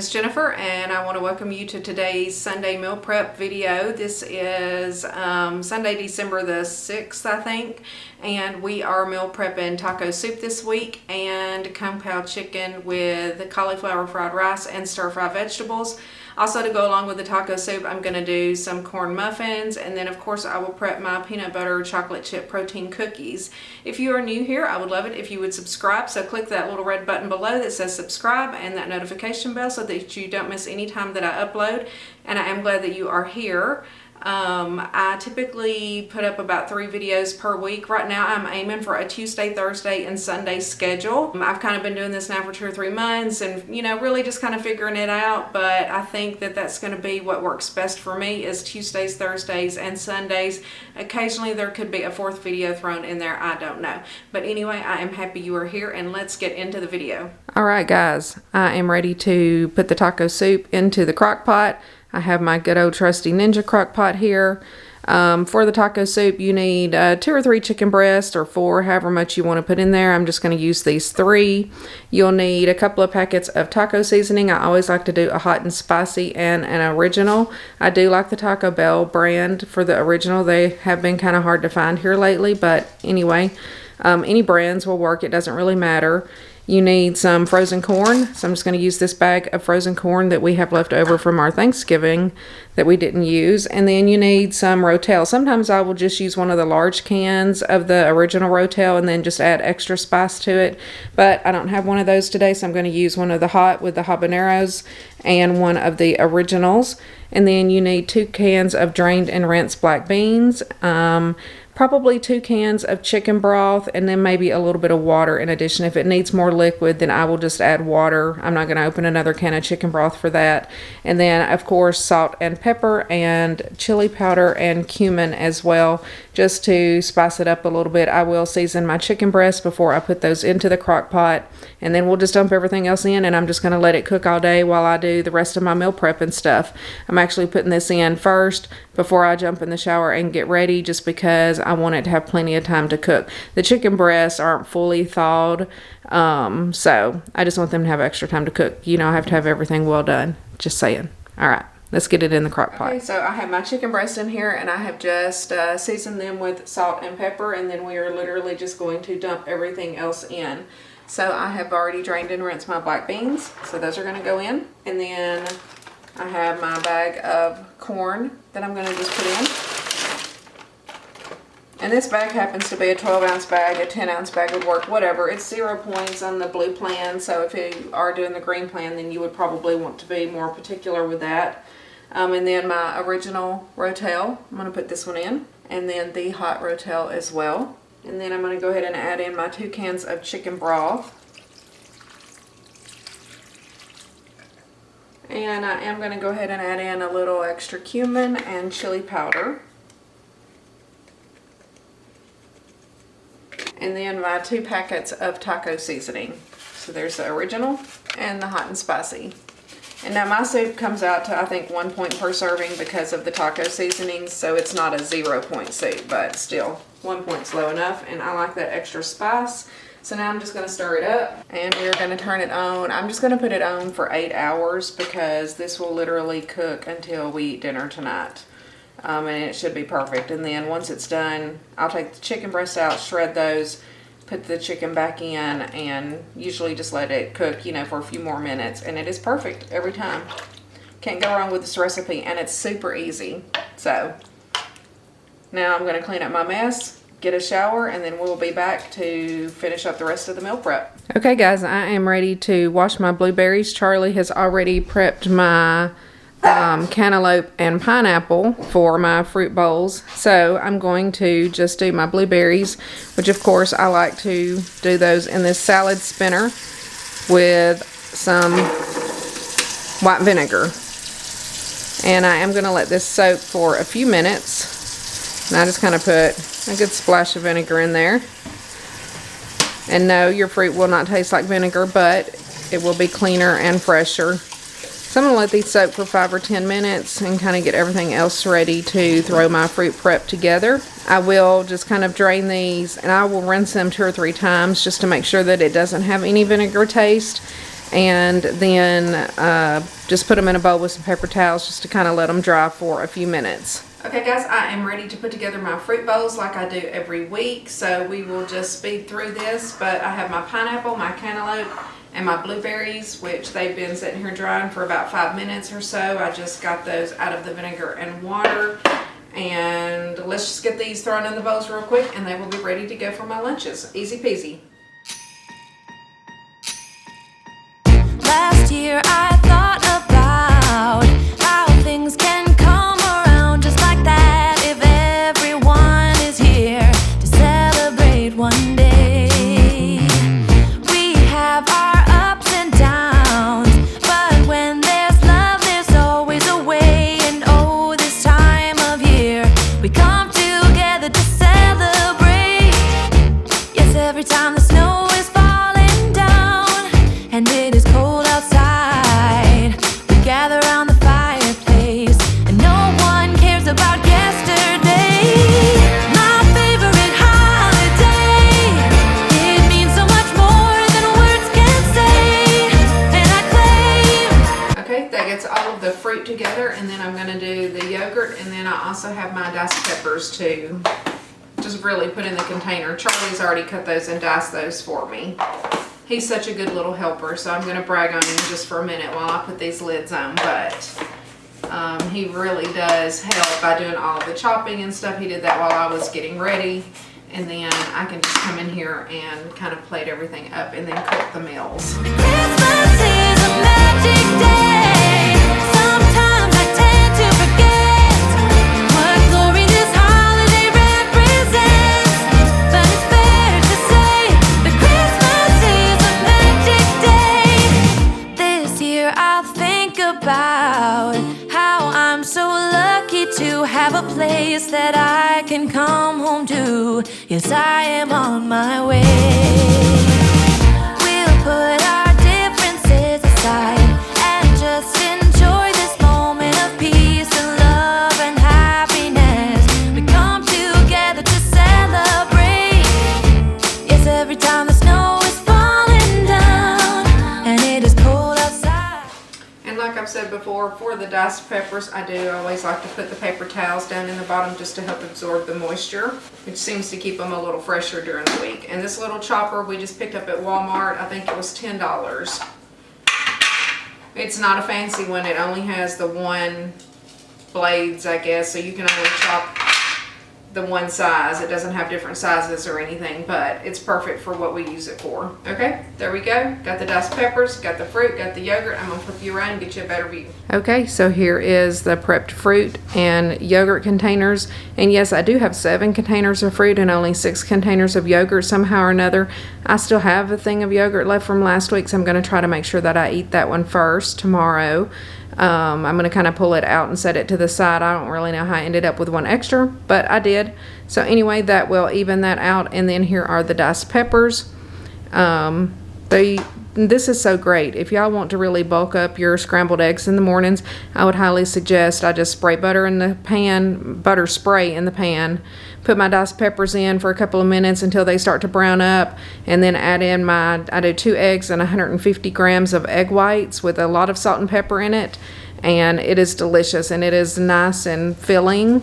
is Jennifer, and I want to welcome you to today's Sunday meal prep video. This is Sunday, December the 6th, I think, and we are meal prepping taco soup this week and Pao Chicken with the cauliflower fried rice and stir-fry vegetables. Also, to go along with the taco soup, I'm going to do some corn muffins, and then of course I will prep my peanut butter chocolate chip protein cookies. If you are new here, I would love it if you would subscribe, so click that little red button below that says subscribe and that notification bell so that you don't miss any time that I upload, and I am glad that you are here. I typically put up about 3 videos per week. Right now I'm aiming for a Tuesday, Thursday, and Sunday schedule. I've kind of been doing this now for 2 or 3 months and really just kind of figuring it out, but I think that that's going to be what works best for me is Tuesdays, Thursdays, and Sundays. Occasionally there could be a 4th video thrown in there, I don't know. But anyway, I am happy you are here, and let's get into the video. Alright guys, I am ready to put the taco soup into the crock pot. I have my good old trusty Ninja crock pot here. For the taco soup, you need 2 or 3 chicken breasts, or 4, however much you want to put in there. I'm just going to use these 3. You'll need a couple of packets of taco seasoning. I always like to do a hot and spicy and an original. I do like the Taco Bell brand for the original. They have been kind of hard to find here lately, but anyway, any brands will work. It doesn't really matter. You need some frozen corn, so I'm just going to use this bag of frozen corn that we have left over from our Thanksgiving that we didn't use. And then you need some Rotel. Sometimes I will just use one of the large cans of the original Rotel and then just add extra spice to it. But I don't have one of those today, so I'm going to use one of the hot with the habaneros and one of the originals. And then you need 2 cans of drained and rinsed black beans. Probably 2 cans of chicken broth, and then maybe a little bit of water in addition. If it needs more liquid, then I will just add water. I'm not going to open another can of chicken broth for that. And then, of course, salt and pepper and chili powder and cumin as well, just to spice it up a little bit. I will season my chicken breast before I put those into the crock pot, and then we'll just dump everything else in, and I'm just going to let it cook all day while I do the rest of my meal prep and stuff. I'm actually putting this in first before I jump in the shower and get ready, just because I want it to have plenty of time to cook. The chicken breasts aren't fully thawed, so I just want them to have extra time to cook. I have to have everything well done. Just saying. All right, let's get it in the crock pot. Okay, so I have my chicken breasts in here, and I have just seasoned them with salt and pepper, and then we are literally just going to dump everything else in. So I have already drained and rinsed my black beans, so those are going to go in. And then I have my bag of corn that I'm going to just put in. And this bag happens to be a 12-ounce bag, a 10-ounce bag would work, whatever. It's 0 points on the blue plan, so if you are doing the green plan, then you would probably want to be more particular with that. And then my original Rotel, I'm going to put this one in. And then the Hot Rotel as well. And then I'm going to go ahead and add in my 2 cans of chicken broth. And I am going to go ahead and add in a little extra cumin and chili powder. And then my 2 packets of taco seasoning. So there's the original and the hot and spicy. And now my soup comes out to, I think, 1 point per serving because of the taco seasonings, so it's not a 0 point soup, but still 1 point's low enough, and I like that extra spice. So now I'm just going to stir it up, and we're going to turn it on. I'm just going to put it on for 8 hours because this will literally cook until we eat dinner tonight. And it should be perfect. And then once it's done, I'll take the chicken breasts out, shred those, put the chicken back in, and usually just let it cook, for a few more minutes. And it is perfect every time. Can't go wrong with this recipe, and it's super easy. So now I'm going to clean up my mess, get a shower, and then we'll be back to finish up the rest of the meal prep. Okay guys, I am ready to wash my blueberries. Charlie has already prepped my cantaloupe and pineapple for my fruit bowls. So I'm going to just do my blueberries, which of course I like to do those in this salad spinner with some white vinegar. And I am going to let this soak for a few minutes. And I just kind of put a good splash of vinegar in there. And no, your fruit will not taste like vinegar, but it will be cleaner and fresher. So I'm going to let these soak for 5 or 10 minutes and kind of get everything else ready to throw my fruit prep together. I will just kind of drain these, and I will rinse them 2 or 3 times just to make sure that it doesn't have any vinegar taste. and then just put them in a bowl with some paper towels just to kind of let them dry for a few minutes. Okay guys, I am ready to put together my fruit bowls like I do every week, so we will just speed through this. But I have my pineapple, my cantaloupe, and my blueberries, which they've been sitting here drying for about 5 minutes or so. I just got those out of the vinegar and water. And let's just get these thrown in the bowls real quick and they will be ready to go for my lunches. Easy peasy. Last year I thought about how things can come around just like that if everyone is here to celebrate one day. We have our ups and downs, but when there's love there's always a way. And oh, this time of year we come together to celebrate. Yes, every time the snow is falling down and it is cold outside, we gather around the fireplace and no one cares about yesterday. My favorite holiday, it means so much more than words can say, and I claim. Okay, that gets all of the fruit together, and then I'm going to do the yogurt, and then I also have my diced peppers to just really put in the container. Charlie's already cut those and diced those for me. He's such a good little helper, so I'm going to brag on him just for a minute while I put these lids on. But he really does help by doing all of the chopping and stuff. He did that while I was getting ready. And then I can just come in here and kind of plate everything up and then cook the meals. Christmas is a magic day. Sometimes I tend to forget what glory this holiday represents. But it's fair to say that Christmas is a magic day. This year I'll think about how I'm so lucky to have a place that I can come home to. Yes, I am on my way. We'll put our differences aside and just enjoy this moment of peace and love and happiness. We come together to celebrate. Yes, every time the snow is falling down and it is cold outside. And like I've said before, for the diced peppers, I do always like to put the paper towels down in the bottom just to help absorb the moisture, which seems to keep them a little fresher during the week. And this little chopper we just picked up at Walmart. I think it was $10. It's not a fancy one. It only has the one blades, I guess, so you can only chop the one size. It doesn't have different sizes or anything, but it's perfect for what we use it for. Okay, there we go. Got the diced peppers, got the fruit, got the yogurt. I'm gonna flip you around and get you a better view. Okay, so here is the prepped fruit and yogurt containers. And yes, I do have 7 containers of fruit and only 6 containers of yogurt somehow or another. I still have a thing of yogurt left from last week, so I'm gonna try to make sure that I eat that one first tomorrow. I'm going to kind of pull it out and set it to the side. I don't really know how I ended up with one extra, but I did. So anyway, that will even that out. And then here are the diced peppers. This is so great. If y'all want to really bulk up your scrambled eggs in the mornings, I would highly suggest I just spray butter in the pan, butter spray in the pan, put my diced peppers in for a couple of minutes until they start to brown up, and then add in I do 2 eggs and 150 grams of egg whites with a lot of salt and pepper in it, and it is delicious and it is nice and filling.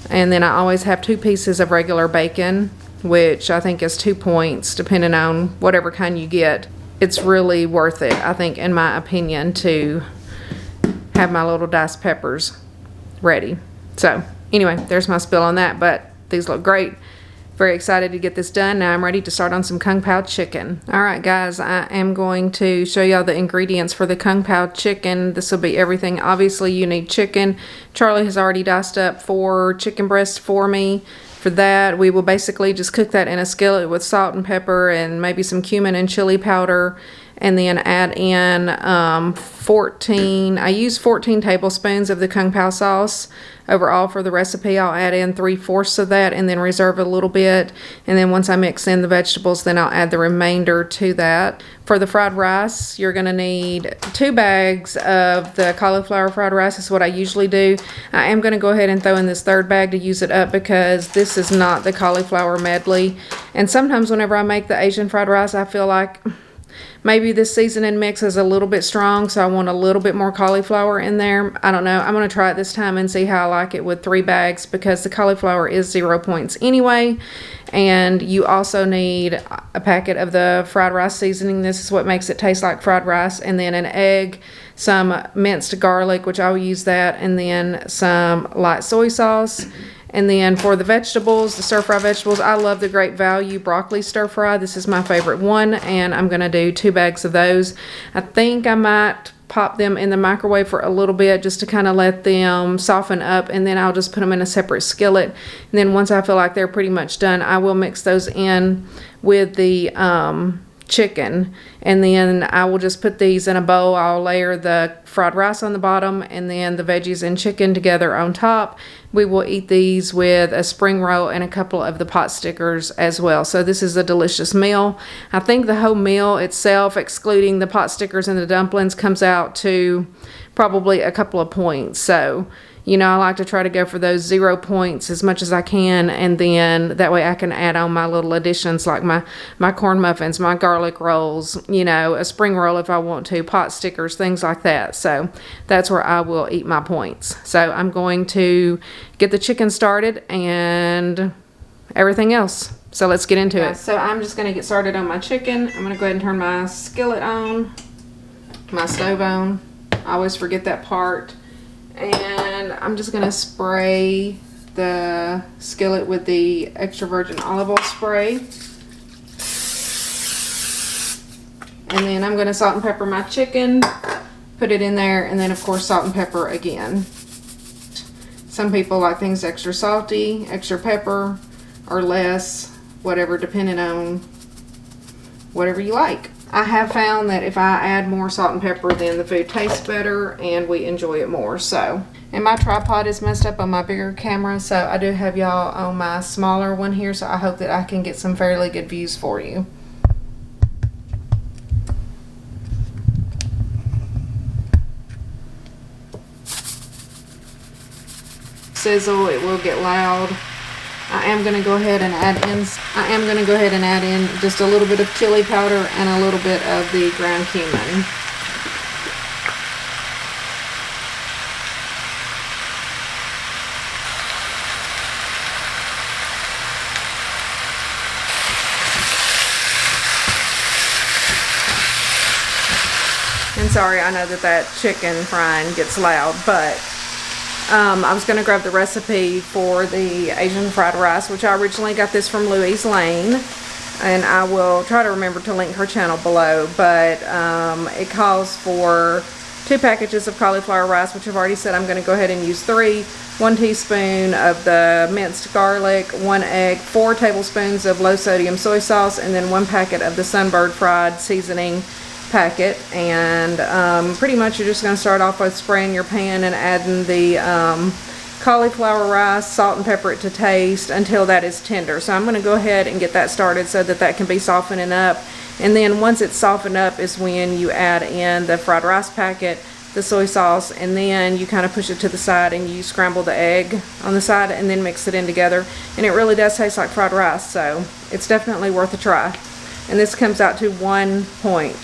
And then I always have 2 pieces of regular bacon, which I think is 2 points depending on whatever kind you get. It's really worth it, I think, in my opinion, to have my little diced peppers ready. So anyway, there's my spill on that, but these look great. Very excited to get this done. Now I'm ready to start on some Kung Pao chicken. Alright guys, I am going to show y'all the ingredients for the Kung Pao chicken. This will be everything. Obviously you need chicken. Charlie has already diced up 4 chicken breasts for me. For that, we will basically just cook that in a skillet with salt and pepper and maybe some cumin and chili powder, and then add in I use 14 tablespoons of the Kung Pao sauce overall for the recipe. I'll add in 3/4 of that and then reserve a little bit, and then once I mix in the vegetables, then I'll add the remainder to that. For the fried rice, you're going to need 2 bags of the cauliflower fried rice. Is what I usually do. I am going to go ahead and throw in this 3rd bag to use it up because this is not the cauliflower medley, and sometimes whenever I make the Asian fried rice, I feel like Maybe this seasoning mix is a little bit strong, so I want a little bit more cauliflower in there. I don't know. I'm going to try it this time and see how I like it with 3 bags, because the cauliflower is 0 points anyway. And you also need a packet of the fried rice seasoning. This is what makes it taste like fried rice. And then an egg, some minced garlic, which I will use that, and then some light soy sauce. And then for the vegetables, the stir-fry vegetables, I love the Great Value broccoli stir-fry. This is my favorite one, and I'm going to do 2 bags of those. I think I might pop them in the microwave for a little bit just to kind of let them soften up, and then I'll just put them in a separate skillet. And then once I feel like they're pretty much done, I will mix those in with the chicken, and then I will just put these in a bowl. I'll layer the fried rice on the bottom and then the veggies and chicken together on top. We will eat these with a spring roll and a couple of the pot stickers as well. So this is a delicious meal. I think the whole meal itself, excluding the pot stickers and the dumplings, comes out to probably a couple of points. So, you know, I like to try to go for those 0 points as much as I can, and then that way I can add on my little additions like my corn muffins, my garlic rolls, you know, a spring roll if I want to, pot stickers, things like that. So that's where I will eat my points. So I'm going to get the chicken started and everything else. So let's get into it. So I'm just going to get started on my chicken. I'm going to go ahead and turn my skillet on, my stove on. I always forget that part. And I'm just going to spray the skillet with the extra virgin olive oil spray. And then I'm going to salt and pepper my chicken, put it in there, and then of course salt and pepper again. Some people like things extra salty, extra pepper, or less, whatever, depending on whatever you like. I have found that if I add more salt and pepper, then the food tastes better and we enjoy it more. So, and my tripod is messed up on my bigger camera, so I do have y'all on my smaller one here, so I hope that I can get some fairly good views for you. Sizzle, it will get loud. I am going to go ahead and add in just a little bit of chili powder and a little bit of the ground cumin. And sorry, I know that chicken frying gets loud, but I was going to grab the recipe for the Asian fried rice, which I originally got this from Louise Lane, and I will try to remember to link her channel below, but it calls for 2 packages of cauliflower rice, which I've already said I'm going to go ahead and use 3, 1 teaspoon of the minced garlic, 1 egg, 4 tablespoons of low sodium soy sauce, and then 1 packet of the Sunbird fried seasoning packet. And pretty much you're just going to start off with spraying your pan and adding the cauliflower rice, salt and pepper it to taste until that is tender. So I'm going to go ahead and get that started so that can be softening up, and then once it's softened up is when you add in the fried rice packet, the soy sauce, and then you kind of push it to the side and you scramble the egg on the side and then mix it in together, and it really does taste like fried rice, so it's definitely worth a try. And this comes out to 1 point,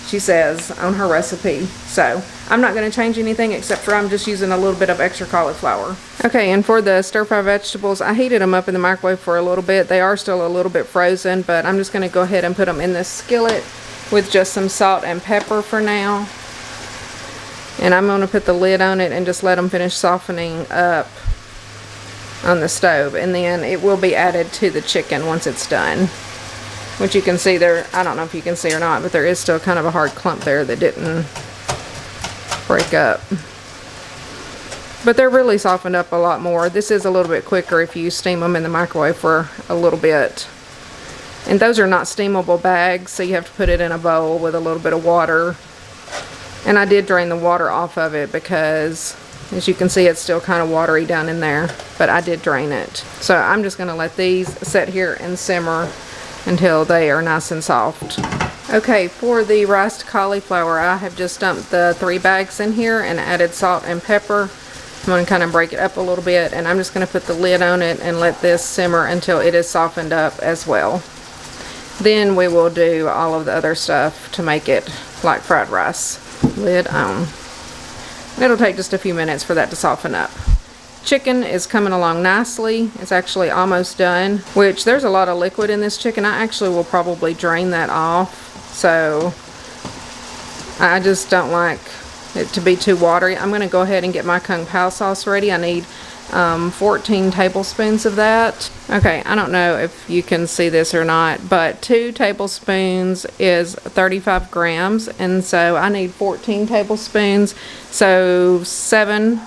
she says on her recipe. So I'm not going to change anything except for I'm just using a little bit of extra cauliflower. Okay, and for the stir-fry vegetables, I heated them up in the microwave for a little bit. They are still a little bit frozen, but I'm just going to go ahead and put them in this skillet with just some salt and pepper for now. And I'm going to put the lid on it and just let them finish softening up on the stove, and then it will be added to the chicken once it's done. Which you can see there, I don't know if you can see or not, but there is still kind of a hard clump there that didn't break up. But they're really softened up a lot more. This is a little bit quicker if you steam them in the microwave for a little bit. And those are not steamable bags, so you have to put it in a bowl with a little bit of water. And I did drain the water off of it because, as you can see, it's still kind of watery down in there, but I did drain it. So I'm just going to let these sit here and simmer until they are nice and soft. Okay, for the riced cauliflower, I have just dumped the 3 bags in here and added salt and pepper. I'm going to kind of break it up a little bit, and I'm just going to put the lid on it and let this simmer until it is softened up as well. Then we will do all of the other stuff to make it like fried rice. Lid on. It'll take just a few minutes for that to soften up. Chicken is coming along nicely. It's actually almost done, which there's a lot of liquid in this chicken. I actually will probably drain that off. So I just don't like it to be too watery. I'm going to go ahead and get my Kung Pao sauce ready. I need 14 tablespoons of that. Okay, I don't know if you can see this or not, but 2 tablespoons is 35 grams, and so I need 14 tablespoons. So 7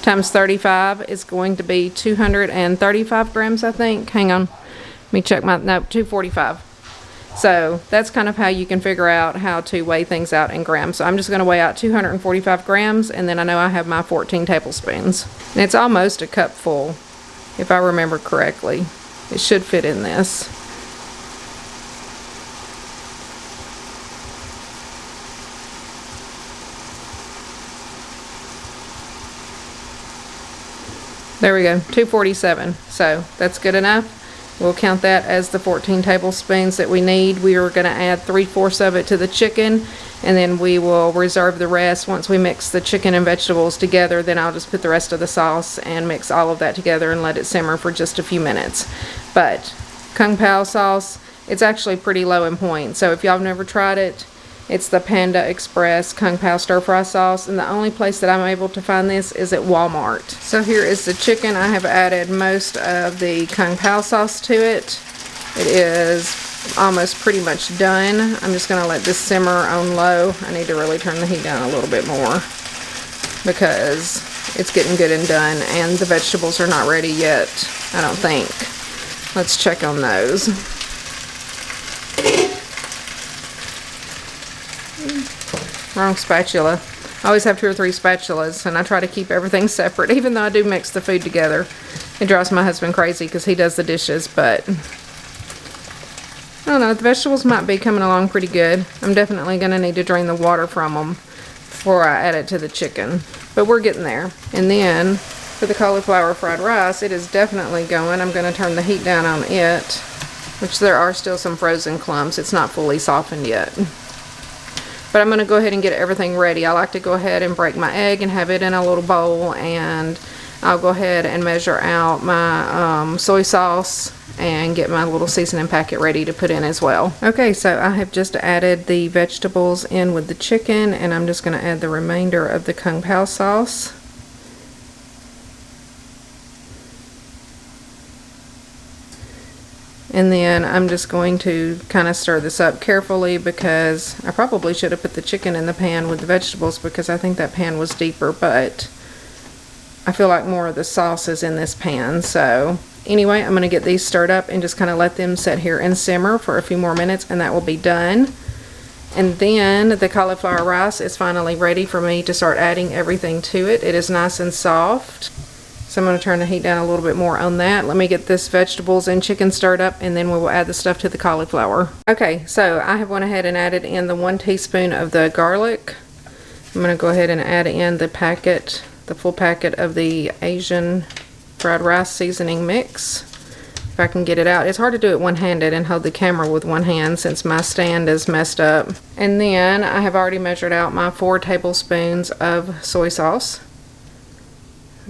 times 35 is going to be 235 grams, I think. Hang on, let me check my, no, 245. So that's kind of how you can figure out how to weigh things out in grams. So I'm just going to weigh out 245 grams, and then I know I have my 14 tablespoons. And it's almost a cup full, if I remember correctly. It should fit in this. There we go, 247. So that's good enough. We'll count that as the 14 tablespoons that we need. We are going to add 3/4 of it to the chicken, and then we will reserve the rest. Once we mix the chicken and vegetables together, then I'll just put the rest of the sauce and mix all of that together and let it simmer for just a few minutes. But Kung Pao sauce, it's actually pretty low in point. So if y'all have never tried it, it's the Panda Express Kung Pao stir fry sauce, and the only place that I'm able to find this is at Walmart. So here is the chicken. I have added most of the Kung Pao sauce to it. It is almost pretty much done. I'm just going to let this simmer on low. I need to really turn the heat down a little bit more because it's getting good and done, and the vegetables are not ready yet, I don't think. Let's check on those. Wrong spatula. I always have 2 or 3 spatulas, and I try to keep everything separate, even though I do mix the food together. It drives my husband crazy because he does the dishes, but I don't know, the vegetables might be coming along pretty good. I'm definitely going to need to drain the water from them before I add it to the chicken, but we're getting there. And then for the cauliflower fried rice, it is definitely going. I'm going to turn the heat down on it, which there are still some frozen clumps. It's not fully softened yet. But I'm going to go ahead and get everything ready. I like to go ahead and break my egg and have it in a little bowl, and I'll go ahead and measure out my soy sauce and get my little seasoning packet ready to put in as well. Okay, so I have just added the vegetables in with the chicken, and I'm just going to add the remainder of the Kung Pao sauce. And then I'm just going to kind of stir this up carefully, because I probably should have put the chicken in the pan with the vegetables, because I think that pan was deeper, but I feel like more of the sauce is in this pan. So anyway, I'm going to get these stirred up and just kind of let them sit here and simmer for a few more minutes, and that will be done. And then the cauliflower rice is finally ready for me to start adding everything to it. It is nice and soft. So I'm going to turn the heat down a little bit more on that. Let me get this vegetables and chicken stirred up, and then we will add the stuff to the cauliflower. Okay, so I have went ahead and added in the 1 teaspoon of the garlic. I'm going to go ahead and add in the packet, the full packet of the Asian fried rice seasoning mix. If I can get it out. It's hard to do it one-handed and hold the camera with one hand since my stand is messed up. And then I have already measured out my 4 tablespoons of soy sauce.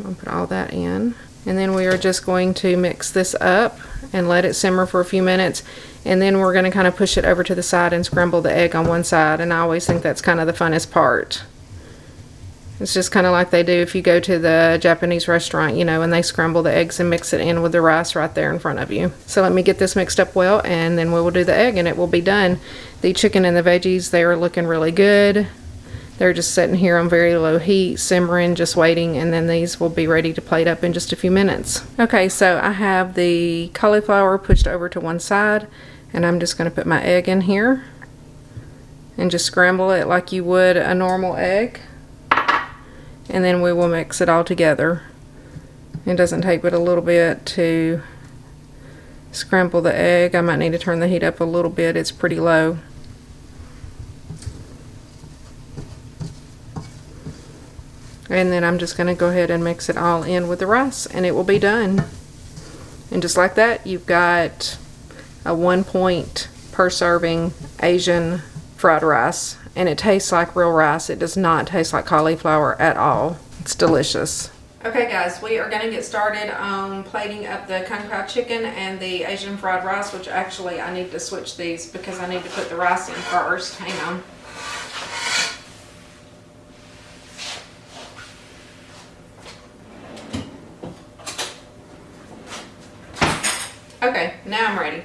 I'll put all that in, and then we are just going to mix this up and let it simmer for a few minutes, and then we're going to kind of push it over to the side and scramble the egg on one side. And I always think that's kind of the funnest part. It's just kind of like they do if you go to the Japanese restaurant, you know, and they scramble the eggs and mix it in with the rice right there in front of you. So let me get this mixed up well, and then we will do the egg, and it will be done. The chicken and the veggies, they are looking really good. They're just sitting here on very low heat, simmering, just waiting, and then these will be ready to plate up in just a few minutes. Okay, so I have the cauliflower pushed over to one side, and I'm just going to put my egg in here and just scramble it like you would a normal egg. And then we will mix it all together. It doesn't take but a little bit to scramble the egg. I might need to turn the heat up a little bit. It's pretty low. And then I'm just going to go ahead and mix it all in with the rice, and it will be done. And just like that, you've got a 1 point per serving Asian fried rice, and it tastes like real rice. It does not taste like cauliflower at all. It's delicious. Okay guys, we are going to get started on plating up the Kung Pao chicken and the Asian fried rice, which actually I need to switch these because I need to put the rice in first. Hang on. Okay, now I'm ready.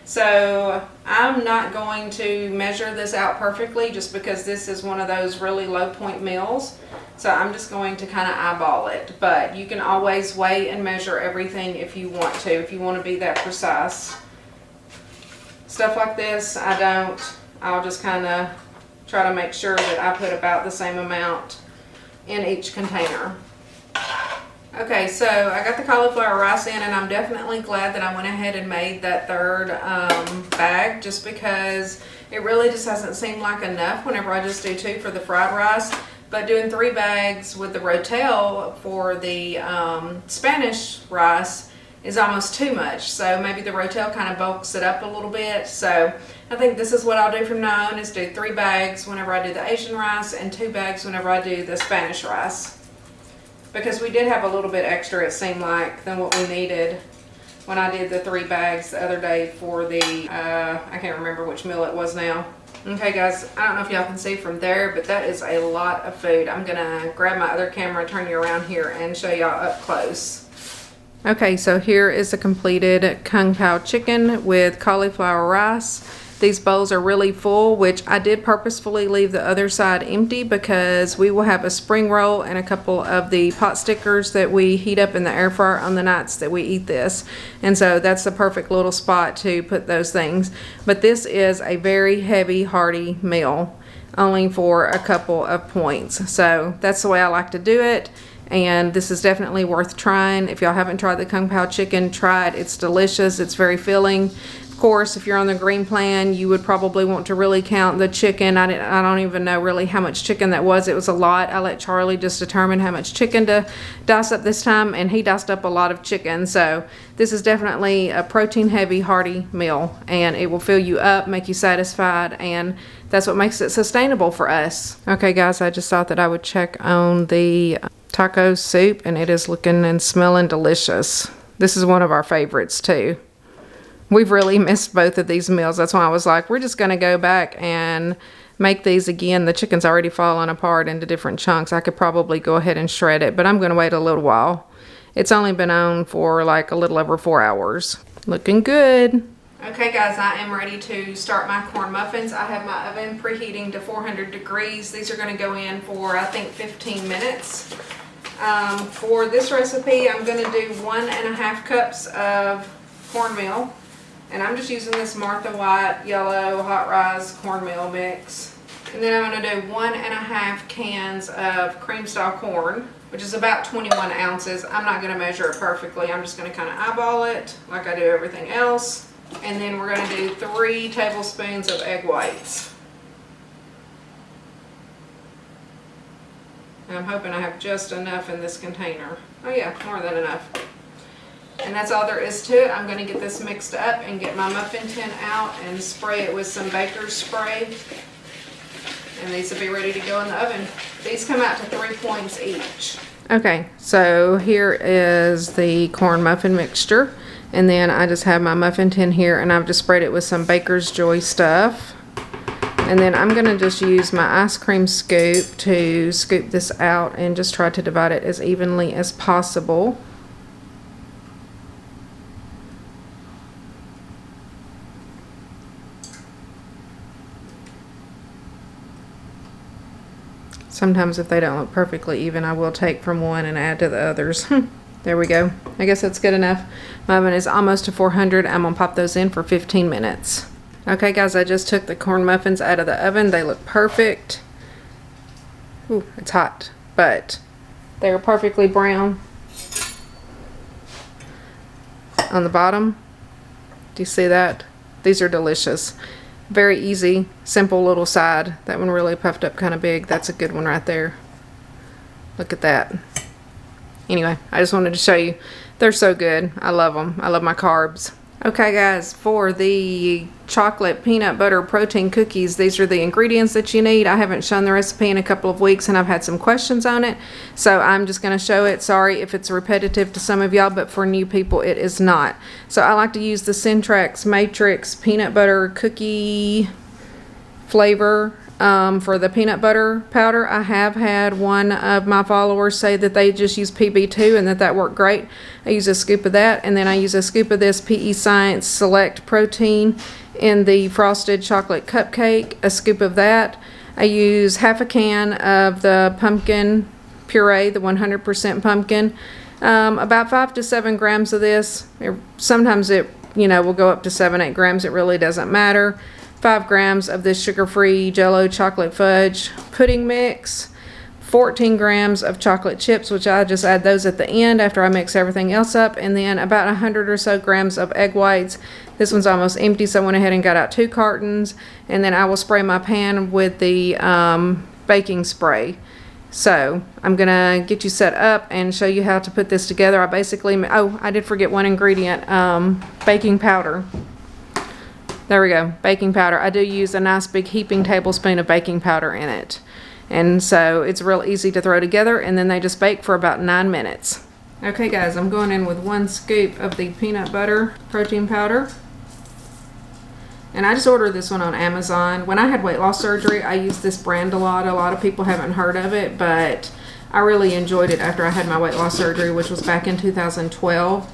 So I'm not going to measure this out perfectly just because this is one of those really low point meals. So I'm just going to kind of eyeball it, but you can always weigh and measure everything if you want to, if you want to be that precise. Stuff like this, I don't. I'll just kind of try to make sure that I put about the same amount in each container. Okay, so I got the cauliflower rice in, and I'm definitely glad that I went ahead and made that third bag, just because it really just hasn't seemed like enough whenever I just do 2 for the fried rice. But doing 3 bags with the rotel for the Spanish rice is almost too much. So maybe the rotel kind of bulks it up a little bit. So I think this is what I'll do from now on, is do 3 bags whenever I do the Asian rice and 2 bags whenever I do the Spanish rice. Because we did have a little bit extra, it seemed like, than what we needed when I did the 3 bags the other day for the, I can't remember which meal it was now. Okay guys, I don't know if y'all can see from there, but that is a lot of food. I'm gonna grab my other camera, turn you around here, and show y'all up close. Okay, so here is a completed Kung Pao chicken with cauliflower rice. These bowls are really full, which I did purposefully leave the other side empty because we will have a spring roll and a couple of the pot stickers that we heat up in the air fryer on the nights that we eat this. And so that's the perfect little spot to put those things. But this is a very heavy, hearty meal, only for a couple of points. So that's the way I like to do it. And this is definitely worth trying. If y'all haven't tried the Kung Pao chicken, try it. It's delicious. It's very filling. Of course, if you're on the green plan, you would probably want to really count the chicken. I don't even know really how much chicken that was. It was a lot. I let Charlie just determine how much chicken to dice up this time, and he diced up a lot of chicken. So this is definitely a protein heavy, hearty meal, and it will fill you up, make you satisfied, and that's what makes it sustainable for us. Okay guys, I just thought that I would check on the taco soup, and it is looking and smelling delicious. This is one of our favorites too. We've really missed both of these meals. That's why I was like, we're just going to go back and make these again. The chicken's already fallen apart into different chunks. I could probably go ahead and shred it, but I'm going to wait a little while. It's only been on for like a little over 4 hours. Looking good. Okay guys, I am ready to start my corn muffins. I have my oven preheating to 400 degrees. These are going to go in for, I think, 15 minutes. For this recipe, I'm going to do 1.5 cups of cornmeal. And I'm just using this Martha White Yellow Hot Rise Cornmeal Mix. And then I'm going to do 1.5 cans of cream style corn, which is about 21 ounces. I'm not going to measure it perfectly. I'm just going to kind of eyeball it like I do everything else. And then we're going to do 3 tablespoons of egg whites. And I'm hoping I have just enough in this container. Oh yeah, more than enough. And that's all there is to it. I'm going to get this mixed up and get my muffin tin out and spray it with some baker's spray. And these will be ready to go in the oven. These come out to 3 points each. Okay, so here is the corn muffin mixture. And then I just have my muffin tin here, and I've just sprayed it with some Baker's Joy stuff. And then I'm going to just use my ice cream scoop to scoop this out and just try to divide it as evenly as possible. Sometimes if they don't look perfectly even, I will take from one and add to the others. There we go. I guess that's good enough. My oven is almost to 400. I'm going to pop those in for 15 minutes. Okay guys, I just took the corn muffins out of the oven. They look perfect. Ooh, it's hot, but they're perfectly brown on the bottom. Do you see that? These are delicious. Very easy, simple little side. That one really puffed up kind of big. That's a good one right there. Look at that. Anyway, I just wanted to show you. They're so good. I love them. I love my carbs. Okay guys, for the chocolate peanut butter protein cookies, these are the ingredients that you need. I haven't shown the recipe in a couple of weeks and I've had some questions on it, so I'm just going to show it. Sorry if it's repetitive to some of y'all, but for new people it is not. So I like to use the Centrex Matrix peanut butter cookie flavor for the peanut butter powder. I have had one of my followers say that they just use PB2 and that worked great. I use a scoop of that, and then I use a scoop of this PE Science Select Protein in the frosted chocolate cupcake, a scoop of that. I use half a can of the pumpkin puree, the 100% pumpkin, about 5 to 7 grams of this. Sometimes it will go up to 7-8 grams. It really doesn't matter. 5 grams of this sugar-free Jell-O chocolate fudge pudding mix, 14 grams of chocolate chips, which I just add those at the end after I mix everything else up, and then about 100 or so grams of egg whites. This one's almost empty, so I went ahead and got out 2 cartons, and then I will spray my pan with the baking spray. So I'm gonna get you set up and show you how to put this together. I did forget one ingredient, baking powder. There we go, baking powder. I do use a nice big heaping tablespoon of baking powder in it. And so it's real easy to throw together, and then they just bake for about 9 minutes. Okay guys, I'm going in with 1 scoop of the peanut butter protein powder. And I just ordered this one on Amazon. When I had weight loss surgery, I used this brand a lot. A lot of people haven't heard of it, but I really enjoyed it after I had my weight loss surgery, which was back in 2012.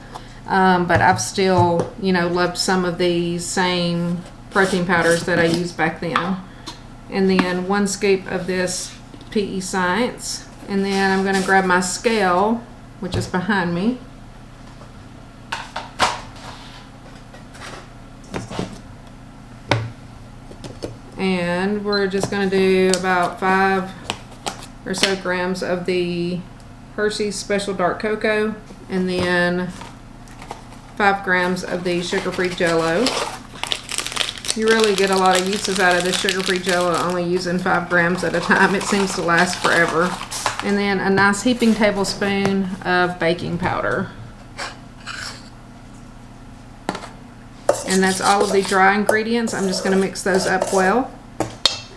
But I've still, loved some of these same protein powders that I used back then. And then 1 scoop of this PE Science. And then I'm going to grab my scale, which is behind me. And we're just going to do about 5 or so grams of the Hershey's Special Dark Cocoa. And then 5 grams of the sugar-free Jell-O. You really get a lot of uses out of this sugar-free Jell-O, only using 5 grams at a time. It seems to last forever. And then a nice heaping tablespoon of baking powder. And that's all of the dry ingredients. I'm just going to mix those up well.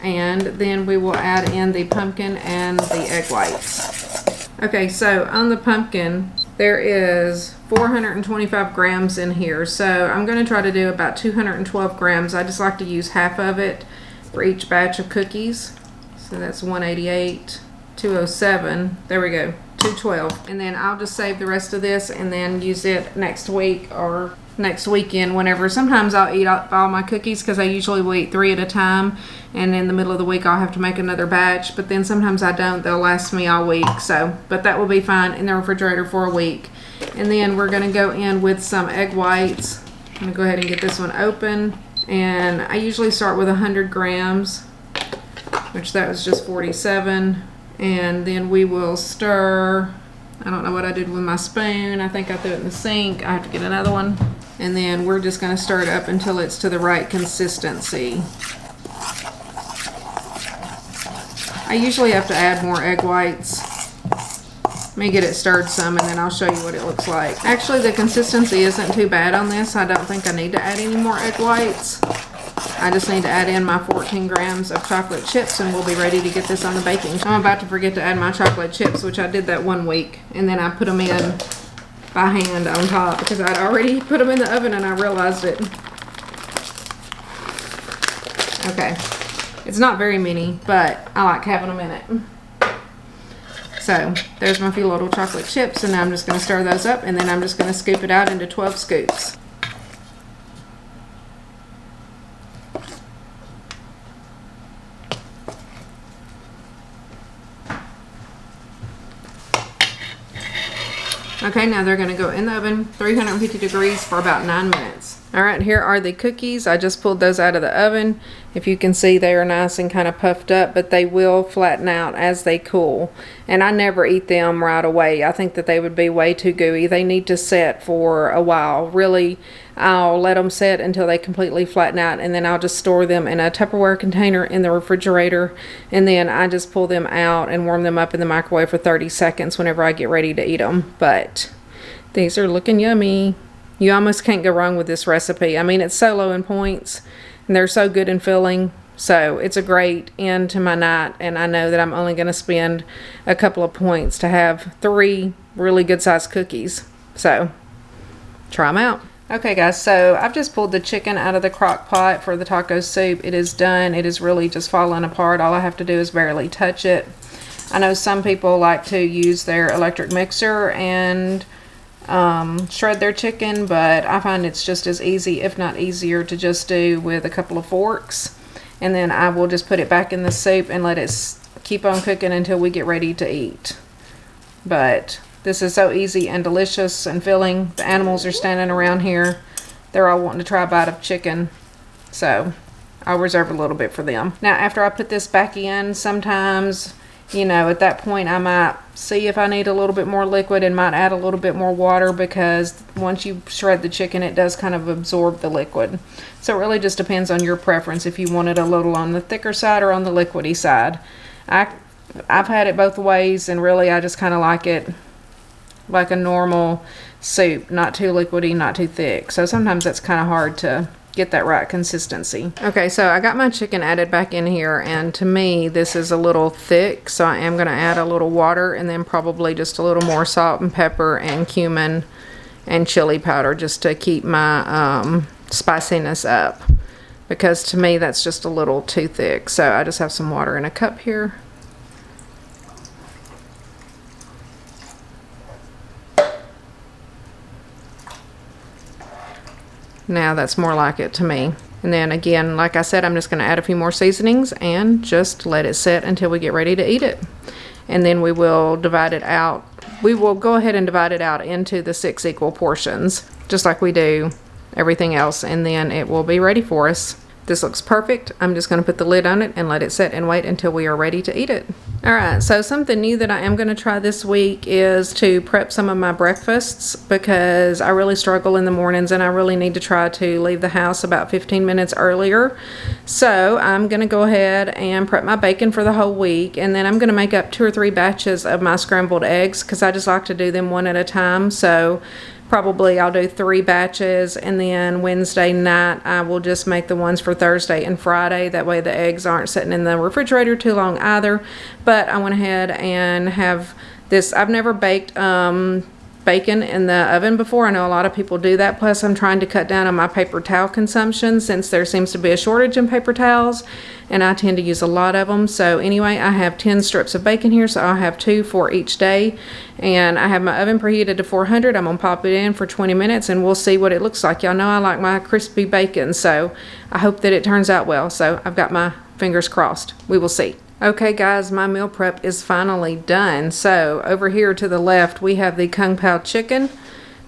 And then we will add in the pumpkin and the egg whites. Okay, so on the pumpkin, there is 425 grams in here, so I'm going to try to do about 212 grams. I just like to use half of it for each batch of cookies. So that's 188, 207, there we go, 212. And then I'll just save the rest of this and then use it next week or next weekend, whenever. Sometimes I'll eat up all my cookies because I usually will eat 3 at a time, and in the middle of the week I'll have to make another batch, but then sometimes I don't. They'll last me all week, but that will be fine in the refrigerator for a week. And then we're going to go in with some egg whites. I'm going to go ahead and get this one open, and I usually start with 100 grams, which that was just 47, and then we will stir. I don't know what I did with my spoon. I think I threw it in the sink. I have to get another one. And then we're just going to stir it up until it's to the right consistency. I usually have to add more egg whites. Let me get it stirred some and then I'll show you what it looks like. Actually, the consistency isn't too bad on this. I don't think I need to add any more egg whites. I just need to add in my 14 grams of chocolate chips and we'll be ready to get this on the baking. I'm about to forget to add my chocolate chips, which I did that one week, and then I put them in by hand on top because I'd already put them in the oven and I realized it. Okay, it's not very many, but I like having them in it. So there's my few little chocolate chips, and now I'm just going to stir those up, and then I'm just going to scoop it out into 12 scoops. Okay, now they're going to go in the oven, 350 degrees for about 9 minutes. Alright, here are the cookies. I just pulled those out of the oven. If you can see, they are nice and kind of puffed up, but they will flatten out as they cool. And I never eat them right away. I think that they would be way too gooey. They need to set for a while. Really, I'll let them set until they completely flatten out, and then I'll just store them in a Tupperware container in the refrigerator, and then I just pull them out and warm them up in the microwave for 30 seconds whenever I get ready to eat them. But these are looking yummy. You almost can't go wrong with this recipe. I mean, it's so low in points, and they're so good and filling. So it's a great end to my night, and I know that I'm only going to spend a couple of points to have 3 really good sized cookies. So try them out. Okay guys, so I've just pulled the chicken out of the crock pot for the taco soup. It is done. It is really just falling apart. All I have to do is barely touch it. I know some people like to use their electric mixer and shred their chicken, but I find it's just as easy, if not easier, to just do with a couple of forks. And then I will just put it back in the soup and let it keep on cooking until we get ready to eat. But this is so easy and delicious and filling. The animals are standing around here. They're all wanting to try a bite of chicken. So I'll reserve a little bit for them. Now after I put this back in, sometimes, you know, at that point I might see if I need a little bit more liquid and might add a little bit more water, because once you shred the chicken it does kind of absorb the liquid. So it really just depends on your preference if you want it a little on the thicker side or on the liquidy side. I've had it both ways, and really I just kind of like it like a normal soup, not too liquidy, not too thick. So sometimes that's kind of hard to get that right consistency. Okay, so I got my chicken added back in here, and to me this is a little thick, so I am going to add a little water and then probably just a little more salt and pepper and cumin and chili powder just to keep my spiciness up, because to me that's just a little too thick. So I just have some water in a cup here. Now that's more like it to me. And then again, like I said, I'm just going to add a few more seasonings and just let it set until we get ready to eat it. And then we will divide it out. We will go ahead and divide it out into the 6 equal portions, just like we do everything else, and then it will be ready for us. This looks perfect. I'm just going to put the lid on it and let it set and wait until we are ready to eat it. Alright, so something new that I am going to try this week is to prep some of my breakfasts, because I really struggle in the mornings and I really need to try to leave the house about 15 minutes earlier. So I'm going to go ahead and prep my bacon for the whole week, and then I'm going to make up 2 or 3 batches of my scrambled eggs, because I just like to do them one at a time. So probably I'll do 3 batches, and then Wednesday night I will just make the ones for Thursday and Friday. That way the eggs aren't sitting in the refrigerator too long either. But I went ahead and have this. I've never baked bacon in the oven before. I know a lot of people do that. Plus I'm trying to cut down on my paper towel consumption, since there seems to be a shortage in paper towels and I tend to use a lot of them. So anyway, I have 10 strips of bacon here, so I'll have 2 for each day. And I have my oven preheated to 400. I'm gonna pop it in for 20 minutes and we'll see what it looks like. Y'all know I like my crispy bacon, so I hope that it turns out well. So I've got my fingers crossed. We will see. Okay guys, my meal prep is finally done. So over here to the left we have the Pao Chicken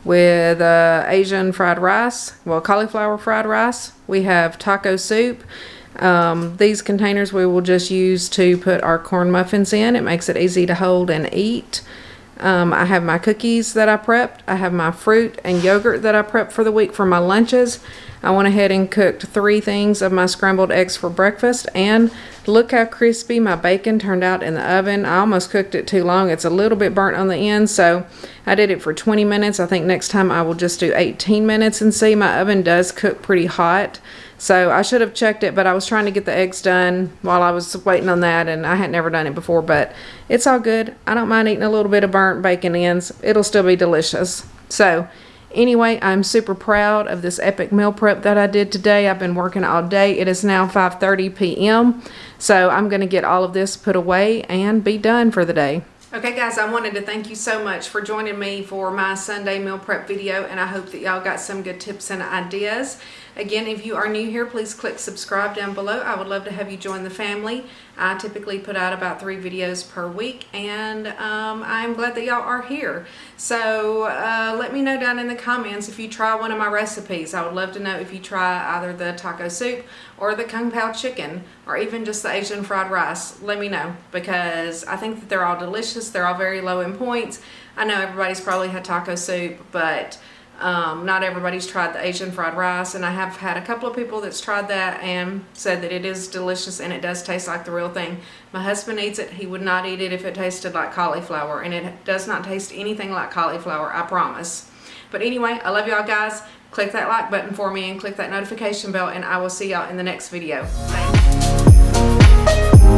with Asian fried rice, well, cauliflower fried rice. We have taco soup. These containers we will just use to put our corn muffins in. It makes it easy to hold and eat. I have my cookies that I prepped. I have my fruit and yogurt that I prepped for the week for my lunches. I went ahead and cooked 3 things of my scrambled eggs for breakfast, and look how crispy my bacon turned out in the oven. I almost cooked it too long. It's a little bit burnt on the end, so I did it for 20 minutes. I think next time I will just do 18 minutes and see. My oven does cook pretty hot, so I should have checked it, but I was trying to get the eggs done while I was waiting on that, and I had never done it before, but it's all good. I don't mind eating a little bit of burnt bacon ends. It'll still be delicious. So anyway, I'm super proud of this epic meal prep that I did today. I've been working all day. It is now 5:30 p.m. So I'm going to get all of this put away and be done for the day. Okay guys, I wanted to thank you so much for joining me for my Sunday meal prep video, and I hope that y'all got some good tips and ideas. Again, if you are new here, please click subscribe down below. I would love to have you join the family. I typically put out about 3 videos per week, and I'm glad that y'all are here. So let me know down in the comments if you try one of my recipes. I would love to know if you try either the taco soup or the Pao Chicken, or even just the Asian fried rice. Let me know, because I think that they're all delicious. They're all very low in points. I know everybody's probably had taco soup, but not everybody's tried the Asian fried rice, and I have had a couple of people that's tried that and said that it is delicious and it does taste like the real thing. My husband eats it. He would not eat it if it tasted like cauliflower, and it does not taste anything like cauliflower, I promise. But anyway, I love y'all guys. Click that like button for me and click that notification bell, and I will see y'all in the next video. Thanks.